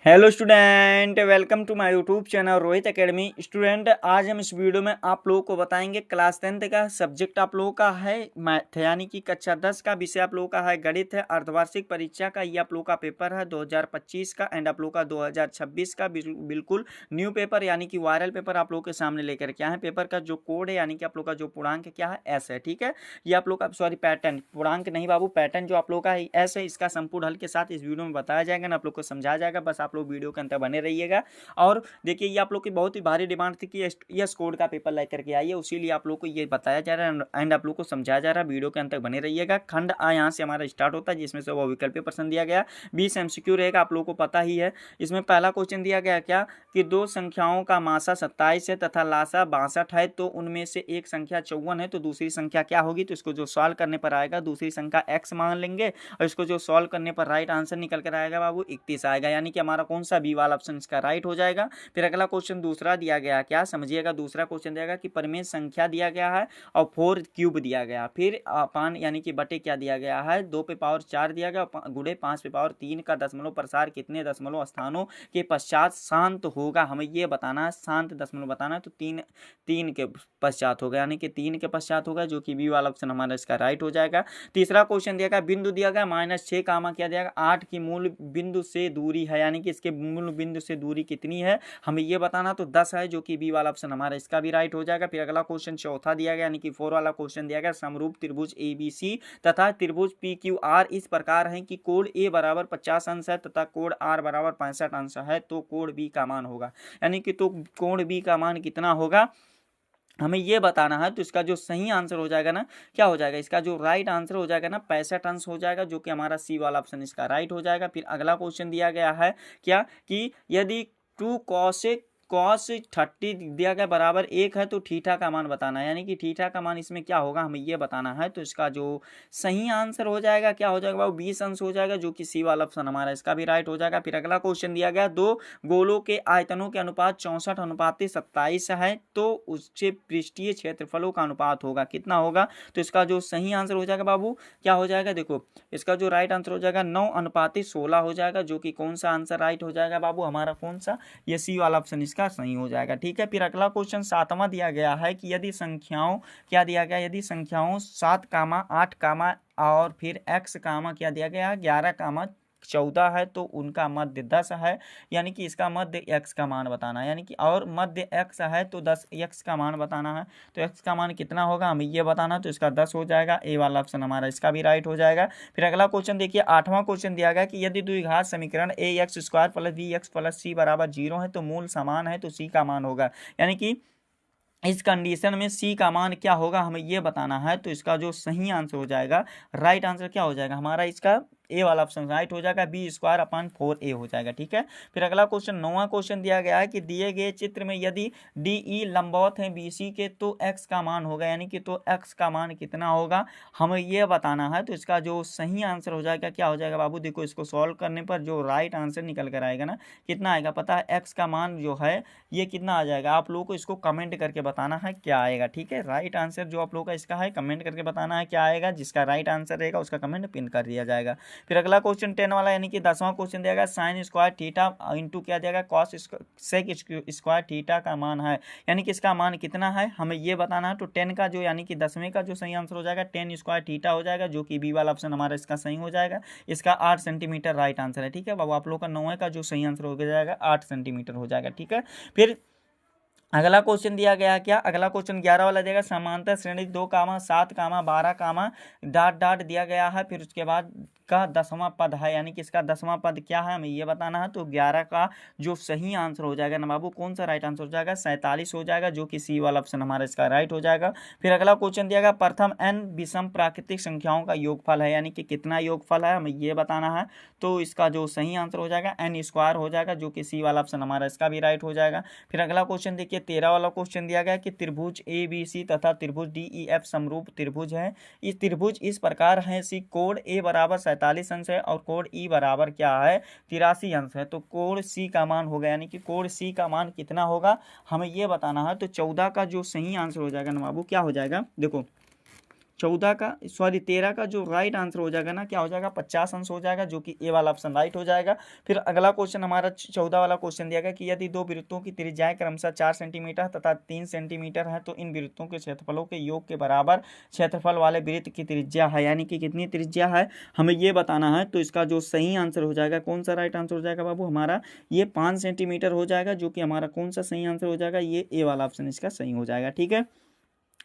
Hello student, welcome to my YouTube channel Rohit academy. Student, आज हम इस वीडियो में आप लोगों को बताएंगे क्लास 10th का सब्जेक्ट आप लोगों का है मैथ, यानी कि कक्षा 10 का विषय आप लोगों का है गणित है। अर्धवार्षिक परीक्षा का ये आप लोगों का पेपर है 2025 का एंड आप लोगों का 2026 का बिल्कुल न्यू पेपर यानी कि वायरल पेपर आप लोगों के सामने लेकर क्या है। पेपर का जो कोड है यानी कि आप लोग का जो पूर्णांक क्या है एस है, ठीक है। ये आप लोग का सॉरी पैटर्न, पूर्णांक नहीं बाबू, पैटर्न जो आप लोग का है एस है। इसका संपूर्ण हल के साथ इस वीडियो में बताया जाएगा ना, आप लोग को समझाया जाएगा। बस आप लोग वीडियो के अंदर बने रहिएगा। और देखिए, ये आप लोग की बहुत ही भारी डिमांड थी कि यस कोड का पेपर लेकर के आइए, उसीलिए आप लोग को ये बताया जा रहा है एंड आप लोग को समझाया जा रहा है। वीडियो के अंत तक बने रहिएगा। खंड आ यहाँ से हमारा स्टार्ट होता है, जिसमें से वो विकल्प प्रश्न दिया गया 20 MCQ रहेगा, आप लोग को पता ही है। इसमें पहला क्वेश्चन दिया गया क्या कि दो संख्याओं का मासा 27 है तथा लासा 62 है, तो उनमें से एक संख्या 54 है, तो दूसरी संख्या क्या होगी। तो इसको जो सॉल्व करने पर आएगा दूसरी संख्या x मान लेंगे और इसको जो सॉल्व करने पर राइट आंसर निकल कर आएगा बाबू 31 आएगा, यानी कि हमारा कौन सा बी वाला ऑप्शन इसका राइट हो जाएगा। फिर अगला क्वेश्चन दूसरा दिया गया क्या, समझिएगा। दूसरा क्वेश्चन दिया कि परिमेय संख्या दिया गया है और 4 क्यूब दिया गया। फिर अपान यानी कि बटे क्या दिया गया है, 2 पे पावर 4 दिया गया, गुणे 5 पे पावर 3 का दशमलव प्रसार कितने दशमलव स्थानों के पश्चात शांत होगा, हमें ये बताना है। शांत दशमलव बताना है, तो 3 के पश्चात होगा, यानी कि 3 के पश्चात होगा, जो कि बी वाला ऑप्शन हमारा इसका राइट हो जाएगा। तीसरा क्वेश्चन दिया गया, बिंदु दिया गया -6 कामा क्या दिया गया 8 की मूल बिंदु से दूरी है, यानी कि इसके मूल बिंदु से दूरी कितनी है हमें ये बताना, तो 10 है, जो कि बी वाला ऑप्शन हमारा इसका भी राइट हो जाएगा। फिर अगला क्वेश्चन चौथा दिया गया, यानी कि 4 वाला क्वेश्चन दिया गया, समरूप त्रिभुज ABC तथा त्रिभुज PQR इस प्रकार है कि कोण A बराबर 50 अंश है तथा कोण R बराबर 65 अंश है, तो कोण B का मान होगा, यानी कि तो कोण B का मान कितना होगा हमें ये बताना है। तो इसका जो सही आंसर हो जाएगा ना, क्या हो जाएगा, इसका जो राइट आंसर हो जाएगा ना 65 अंश हो जाएगा, जो कि हमारा सी वाला ऑप्शन इसका राइट हो जाएगा। फिर अगला क्वेश्चन दिया गया है क्या कि यदि 2 cos 30 दिया गया बराबर 1 है, तो थीटा का मान बताना है, यानी कि थीटा का मान इसमें क्या होगा हमें ये बताना है। तो इसका जो सही आंसर हो जाएगा क्या हो जाएगा, वो 20 अंश हो जाएगा, जो कि सी वाला ऑप्शन हमारा इसका भी राइट हो जाएगा। फिर अगला क्वेश्चन दिया गया, दो गोलों के आयतनों के अनुपात 64:27 है, तो उससे पृष्ठीय क्षेत्रफलों का अनुपात होगा कितना होगा। तो इसका जो सही आंसर हो जाएगा बाबू क्या हो जाएगा, देखो इसका जो राइट आंसर हो जाएगा 9:16 हो जाएगा, जो कि कौन सा आंसर राइट हो जाएगा बाबू हमारा, कौन सा, ये सी वाला ऑप्शन इसका सही हो जाएगा, ठीक है। फिर अगला क्वेश्चन 7वां दिया गया है कि यदि संख्याओं क्या दिया गया, यदि संख्याओं 7, 8, और फिर x क्या दिया गया 11, 14 है, तो उनका मध्य 10 है, यानी कि इसका मध्य x का मान बताना है, यानी कि और मध्य x है तो 10 x का मान बताना है। तो x का मान कितना होगा हमें ये बताना, तो इसका 10 हो जाएगा, ए वाला ऑप्शन हमारा इसका भी राइट हो जाएगा। फिर अगला क्वेश्चन देखिए, 8वां क्वेश्चन दिया गया कि यदि द्विघात समीकरण ax² + bx + c बराबर 0 है, तो मूल समान है, तो c का मान होगा, यानी कि इस कंडीशन में सी का मान क्या होगा हमें ये बताना है। तो इसका जो सही आंसर हो जाएगा, राइट आंसर क्या हो जाएगा हमारा, इसका ए वाला ऑप्शन राइट हो जाएगा, b² / 4a हो जाएगा, ठीक है। फिर अगला क्वेश्चन 9वां क्वेश्चन दिया गया है कि दिए गए चित्र में यदि DE लंबवत है BC के, तो x का मान होगा, यानी कि तो x का मान कितना होगा हमें ये बताना है। तो इसका जो सही आंसर हो जाएगा क्या हो जाएगा बाबू, देखो इसको सॉल्व करने पर जो राइट आंसर निकल कर आएगा ना, कितना आएगा पता है, x का मान जो है ये कितना आ जाएगा, आप लोगों को इसको कमेंट करके बताना है क्या आएगा, ठीक है। राइट आंसर जो आप लोगों का इसका है कमेंट करके बताना है क्या आएगा, जिसका राइट आंसर रहेगा उसका कमेंट पिन कर दिया जाएगा। फिर अगला क्वेश्चन 10 वाला, यानी कि 10वां क्वेश्चन दिया गया sin² थीटा इंटू क्या दिया गया cos² थीटा का मान है, यानी कि इसका मान कितना है हमें ये बताना है। तो 10 का जो यानी कि 10वें का जो सही आंसर हो जाएगा tan² थीटा हो जाएगा, जो कि बी वाला ऑप्शन हमारा इसका सही हो जाएगा। इसका 8 सेंटीमीटर राइट आंसर है, ठीक है बाबू। आप लोग का 9वें का जो सही आंसर हो जाएगा 8 सेंटीमीटर हो जाएगा, ठीक है। फिर अगला क्वेश्चन दिया गया क्या, अगला क्वेश्चन 11 वाला देगा, समांतर श्रेणी 2, 7, 12, डॉट डॉट दिया गया है, फिर उसके बाद का 10वां पद है, यानी कि इसका 10वां पद क्या है हमें ये बताना है। तो 11 का जो सही आंसर हो जाएगा ना बाबू, कौन सा राइट आंसर हो जाएगा 47 हो जाएगा, जो कि सी वाला ऑप्शन हमारा इसका राइट हो जाएगा। फिर अगला क्वेश्चन दिया गया, प्रथम n विषम प्राकृतिक संख्याओं का योगफल है, यानी कि कितना योगफल है हमें ये बताना है। तो इसका जो सही आंसर हो जाएगा n² हो जाएगा, जो कि सी वाला ऑप्शन हमारा इसका भी राइट हो जाएगा। फिर अगला क्वेश्चन देखिए, 13 वाला क्वेश्चन दिया गया कि त्रिभुज ABC तथा त्रिभुज DEF समरूप त्रिभुज है, इस त्रिभुज इस प्रकार है, सी कोण A बराबर 47 अंश है और कोण E बराबर क्या है 83 अंश है, तो कोण C का मान होगा, यानी कि कोण C का मान कितना होगा हमें ये बताना है। तो 14 का जो सही आंसर हो जाएगा ना बाबू क्या हो जाएगा, देखो 13 का जो राइट आंसर हो जाएगा ना, क्या हो जाएगा, 50 अंश हो जाएगा, जो कि ए वाला ऑप्शन राइट हो जाएगा। फिर अगला क्वेश्चन हमारा 14 वाला क्वेश्चन दिया गया कि यदि दो वृत्तों की त्रिज्याएं क्रमशः 4 सेंटीमीटर तथा 3 सेंटीमीटर है तो इन वृत्तों के क्षेत्रफलों के योग के बराबर क्षेत्रफल वाले वृत्त की त्रिज्या है, यानी कि कितनी त्रिज्या है हमें ये बताना है। तो इसका जो सही आंसर हो जाएगा, कौन सा राइट आंसर हो जाएगा बाबू, हमारा ये 5 सेंटीमीटर हो जाएगा, जो कि हमारा कौन सा सही आंसर हो जाएगा, ये ए वाला ऑप्शन इसका सही हो जाएगा। ठीक है,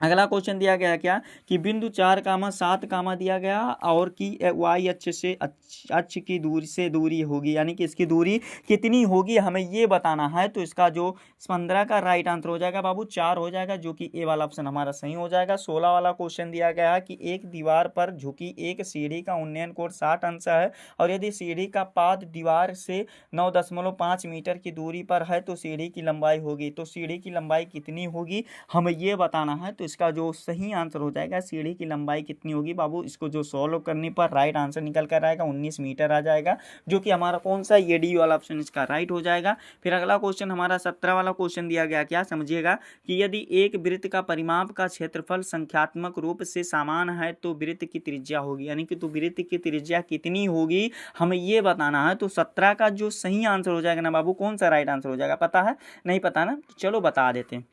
अगला क्वेश्चन दिया गया क्या कि बिंदु 4,7 दिया गया और कि वाई अक्ष से अक्ष की दूरी से दूरी होगी, यानी कि इसकी दूरी कितनी होगी हमें ये बताना है। तो इसका जो 15 का राइट आंसर हो जाएगा बाबू 4 हो जाएगा, जो कि ए वाला ऑप्शन हमारा सही हो जाएगा। 16 वाला क्वेश्चन दिया गया है कि एक दीवार पर झुकी एक सीढ़ी का उन्नयन कोण 60 अंश है और यदि सीढ़ी का पाद दीवार से 9.5 मीटर की दूरी पर है तो सीढ़ी की लंबाई होगी। तो सीढ़ी की लंबाई कितनी होगी हमें ये बताना है। तो इसका जो सही आंसर हो जाएगा सीढ़ी की लंबाई कितनी होगी बाबू, इसको जो सॉल्व करने पर राइट आंसर निकल कर आएगा 19 मीटर आ जाएगा, जो कि हमारा कौन सा ये डी वाला ऑप्शन इसका राइट हो जाएगा। फिर अगला क्वेश्चन हमारा 17 वाला क्वेश्चन दिया गया, क्या समझिएगा कि यदि एक वृत्त का परिमाप का क्षेत्रफल संख्यात्मक रूप से समान है तो वृत्त की त्रिज्या होगी, यानी कि तो वृत्त की त्रिज्या कितनी होगी हमें ये बताना है। तो 17 का जो सही आंसर हो जाएगा ना बाबू, कौन सा राइट आंसर हो जाएगा, पता है नहीं पता ना, तो चलो बता देते हैं।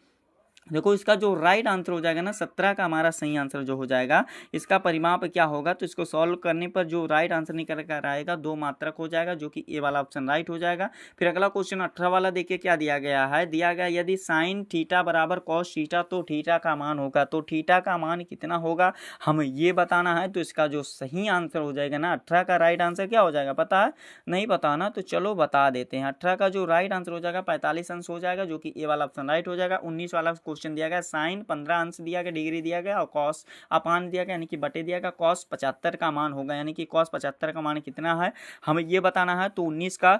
देखो इसका जो राइट आंसर हो जाएगा ना 17 का हमारा सही आंसर जो हो जाएगा, इसका परिमाप क्या होगा, तो इसको सॉल्व करने पर जो राइट आंसर निकल कर आएगा 2 मात्रक हो जाएगा, जो कि ए वाला ऑप्शन राइट हो जाएगा। फिर अगला क्वेश्चन 18 वाला देखिए क्या दिया गया है, दिया गया यदि साइन थीटा बराबर कॉस थीटा तो थीटा का मान होगा, तो थीटा का मान कितना होगा हमें ये बताना है। तो इसका जो सही आंसर हो जाएगा ना 18 का राइट आंसर क्या हो जाएगा, पता है नहीं पता ना, तो चलो बता देते हैं। 18 का जो राइट आंसर हो जाएगा 45 अंश हो जाएगा, जो कि ए वाला ऑप्शन राइट हो जाएगा। 19 वाला क्वेश्चन दिया गया साइन 15 अंश दिया गया, डिग्री दिया गया और कॉस अपान दिया गया, यानी कि बटे दिया गया, कॉस 75 का मान होगा, यानी कि कॉस 75 का मान कितना है हमें ये बताना है। तो 19 का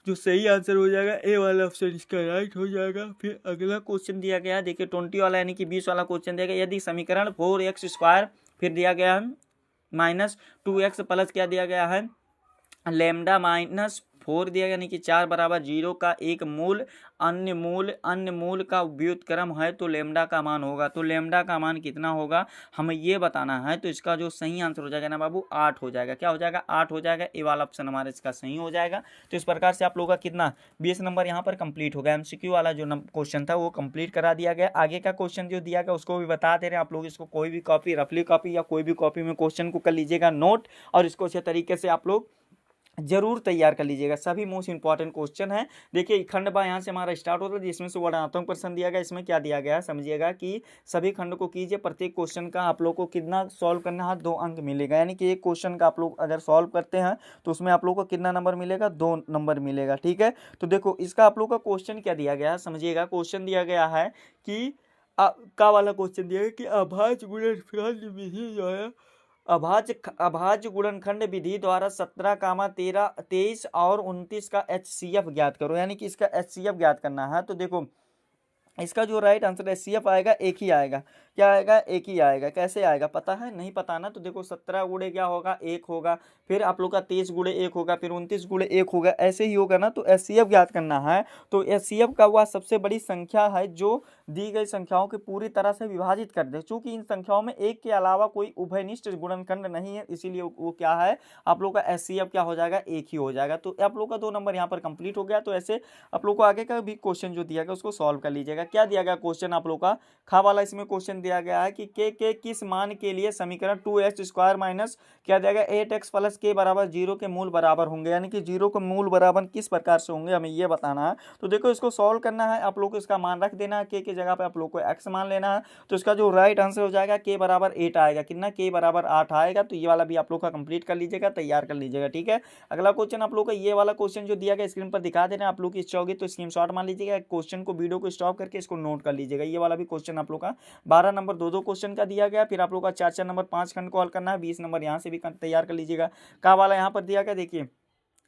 जो सही आंसर हो जाएगा ए वाला ऑप्शन इसका राइट हो जाएगा। फिर अगला क्वेश्चन दिया गया देखिए 20 वाला, यानी कि 20 वाला क्वेश्चन दिया गया यदि समीकरण 4x² फिर दिया गया है -2x प्लस क्या दिया गया है लैम्डा -4 दिया गया, यानी कि 4 बराबर 0 का एक मूल अन्य मूल का व्युत्क्रम है तो लैम्डा का मान होगा। तो लैम्डा का मान कितना होगा हमें ये बताना है। तो इसका जो सही आंसर हो जाएगा ना बाबू 8 हो जाएगा, क्या हो जाएगा 8 हो जाएगा, ए वाला ऑप्शन हमारा इसका सही हो जाएगा। तो इस प्रकार से आप लोगों का कितना 20 नंबर यहाँ पर कंप्लीट हो गया। एमसीक्यू वाला जो क्वेश्चन था वो कंप्लीट करा दिया गया। आगे का क्वेश्चन जो दिया गया उसको भी बता दे रहे हैं आप लोग, इसको कोई भी कॉपी रफली कॉपी या कोई भी कॉपी में क्वेश्चन को कर लीजिएगा नोट और इसको अच्छे तरीके से आप लोग जरूर तैयार कर लीजिएगा। सभी मोस्ट इंपॉर्टेंट क्वेश्चन है। देखिए खंड बा यहाँ से हमारा स्टार्ट होता है जिसमें से वर्णनात्मक प्रश्न दिया गया। इसमें क्या दिया गया है समझिएगा कि सभी खंड को कीजिए, प्रत्येक क्वेश्चन का आप लोग को कितना सॉल्व करना है 2 अंक मिलेगा, यानी कि एक क्वेश्चन का आप लोग अगर सॉल्व करते हैं तो उसमें आप लोग को कितना नंबर मिलेगा 2 नंबर मिलेगा। ठीक है, तो देखो इसका आप लोग का क्वेश्चन क्या दिया गया है समझिएगा। क्वेश्चन दिया गया है कि का वाला क्वेश्चन दिया गया कि अभाज्य गुणनखंड विधि जो है अभाज्य गुणनखंड विधि द्वारा 17, 13, 23 और 29 का HCF ज्ञात करो, यानी कि इसका HCF ज्ञात करना है। तो देखो इसका जो राइट आंसर HCF आएगा एक ही आएगा, क्या आएगा एक ही आएगा। कैसे आएगा पता है नहीं पता ना, तो देखो 17 गुणे क्या होगा 1 होगा, फिर आप लोग का 23 गुणे 1 होगा, फिर 29 गुणे 1 होगा, ऐसे ही होगा ना। तो HCF ज्ञात करना है। तो HCF का वह सबसे बड़ी संख्या है जो दी गई संख्याओं के पूरी तरह से विभाजित कर दे। चूंकि इन संख्याओं में एक के अलावा कोई उभयनिष्ठ गुणनखंड नहीं है, इसीलिए वो क्या है आप लोग का HCF क्या हो जाएगा एक ही हो जाएगा। तो आप लोग का 2 नंबर यहाँ पर कंप्लीट हो गया। तो ऐसे आप लोग को आगे का भी क्वेश्चन जो दिया गया उसको सॉल्व कर लीजिएगा। क्या दिया गया क्वेश्चन आप लोग का खा वाला, इसमें क्वेश्चन दिया गया है कि के किस मान के लिए समीकरण 2x² माइनस क्या दिया गया 8x प्लस के बराबर 0 के मूल बराबर होंगे, यानी कि 0 के मूल बराबर किस प्रकार से होंगे हमें ये बताना है। तो देखो इसको सॉल्व करना है, आप लोग को इसका मान रख देना है, के जगह पे आप लोग को x मान लेना है। तो इसका जो राइट आंसर हो जाएगा के बराबर 8 आएगा, कितना के बराबर 8 आएगा। तो ये वाला भी आप लोग का कंप्लीट कर लीजिएगा, तैयार कर लीजिएगा। ठीक है, अगला क्वेश्चन आप लोग का ये वाला क्वेश्चन जो दिया गया स्क्रीन पर दिखा दे रहे हैं, आप लोग की इच्छा होगी तो स्क्रीनशॉट मान लीजिएगा, क्वेश्चन को वीडियो को स्टॉप करके इसको नोट कर लीजिएगा। ये वाला भी क्वेश्चन आप लोग का 12 नंबर 2 क्वेश्चन का दिया गया। फिर आप लोग का 4 नंबर 5 खंड को हल करना है, 20 नंबर यहाँ से भी तैयार कर लीजिएगा। का वाला यहाँ पर दिया गया देखिए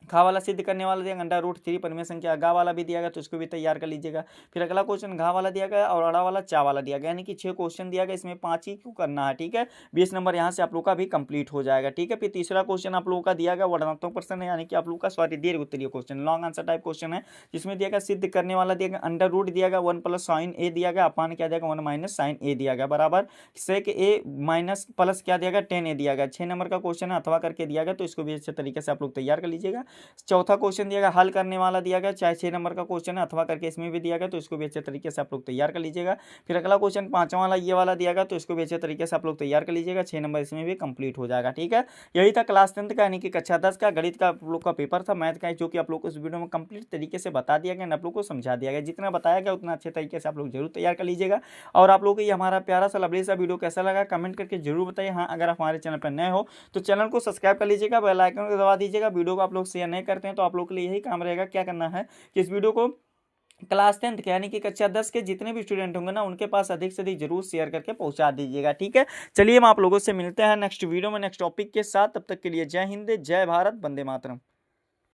खा वाला सिद्ध करने वाला दिया गया, अंडर रूट 3 परिमेय संख्या गा वाला भी दिया गया, तो इसको भी तैयार कर लीजिएगा। फिर अगला क्वेश्चन घा वाला दिया गया और अड़ा वाला चा वाला दिया गया, यानी कि 6 क्वेश्चन दिया गया, इसमें 5 ही क्यों करना है, ठीक है। 20 नंबर यहाँ से आप लोग का भी कंप्लीट हो जाएगा, ठीक है। फिर तीसरा क्वेश्चन आप लोगों का दिया गया वर्णनात्मक प्रश्न है, यानी कि आप लोग का सॉरी दीर्घ उत्तरीय question, long answer type question है, जिसमें दिया गया सिद्ध करने वाला दिया गया, अंडर रूट दिया गया 1 प्लस साइन ए दिया गया, अपान क्या दिया गया 1 माइनस साइन ए दिया गया, बराबर सेक ए माइनस प्लस क्या दिया गया 10 ए दिया गया। 6 नंबर का क्वेश्चन है, अथवा करके दिया गया, तो इसको भी अच्छे तरीके से आप लोग तैयार कर लीजिएगा। चौथा क्वेश्चन दिया गया हल करने वाला दिया गया, चाहे 6 नंबर का क्वेश्चन है, अथवा करके इसमें भी दिया गया, तो इसको भी अच्छे तरीके से आप लोग तैयार कर लीजिएगा। फिर अगला क्वेश्चन 5वां वाला ये वाला दिया गया, तो इसको भी अच्छे तरीके से आप लोग तैयार कर लीजिएगा। 6 नंबर इसमें भी कंप्लीट हो जाएगा, ठीक है। यही था क्लास 10 का, यानी कि कक्षा 10 का गणित का आप लोग का पेपर था, मैथ का, जो कि आप लोग को इस वीडियो में कंप्लीट तरीके से बता दिया गया, आप लोग को समझा दिया गया। जितना बताया गया उतना अच्छे तरीके से आप लोग जरूर तैयार कर लीजिएगा। और आप लोगों को ये हमारा प्यारा सा लवली सा वीडियो कैसा लगा कमेंट करके जरूर बताइए। हाँ, अगर आप हमारे चैनल पर नए हो तो चैनल को सब्सक्राइब कर लीजिएगा, बेल आइकन को दबा दीजिएगा। वीडियो को आप लोग शेयर नहीं करते हैं तो आप लोग के लिए यही काम रहेगा, क्या करना है कि इस वीडियो को क्लास 10 के यानी कि कक्षा 10 के जितने भी स्टूडेंट होंगे ना उनके पास अधिक से अधिक जरूर शेयर करके पहुंचा दीजिएगा, ठीक है। चलिए हम आप लोगों से मिलते हैं नेक्स्ट वीडियो में नेक्स्ट टॉपिक के साथ, तब तक के लिए जय हिंद, जय भारत, वंदे मातरम।